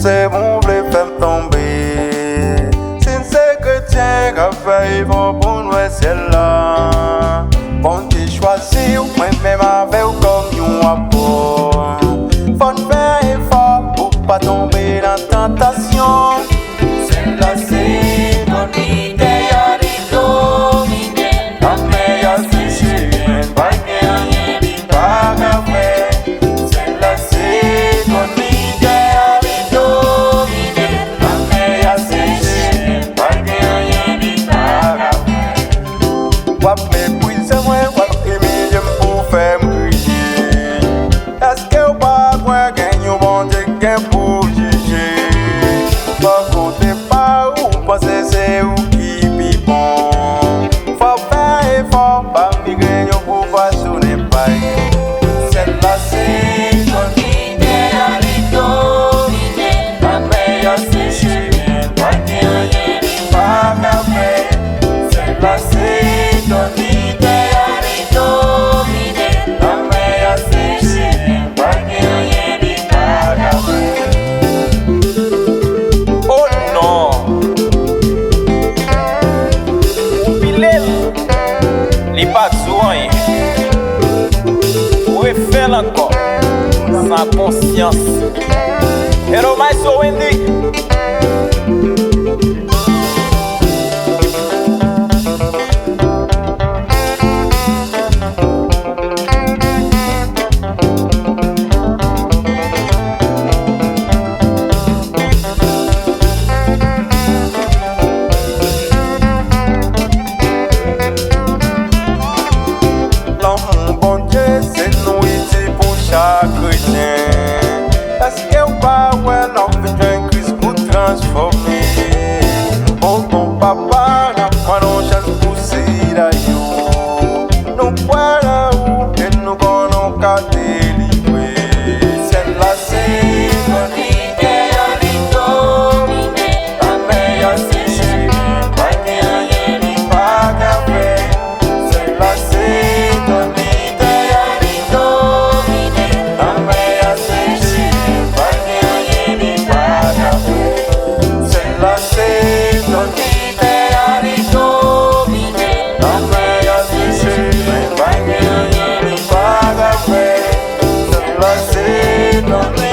c'est bon, voulez faire tomber. Si c'est chrétien qui fait, il faut pour nous, celle-là. Bon, tu choisis, moi-même avec comme nous apport. Faut faire effort pour pas tomber dans la tentation. Celle-là, c'est ton idée. Pour juger, pas compter pas ou penser c'est où qui vit bon. Faut faire effort, pas migrer pour pas sonner pas. Celle-là c'est ton idéalité, la meilleure c'est chez pas rien pas café. Celle-là c'est ton idéalité, la meilleure c'est chez pas rien. Les pas soin, pour faire encore sans conscience. Hello, my so Wendy. Chrétien, est-ce que pas ouais non vient Christ pour transformer? Bon papa n'a pas de chance pour s'y d'ailleurs. Nous voilà où et nous connaissons qu'à délivrer. Celle-là c'est ton idéalité, la meilleure c'est chez pas rien pas café. Celle-là c'est ton idéalité. Don't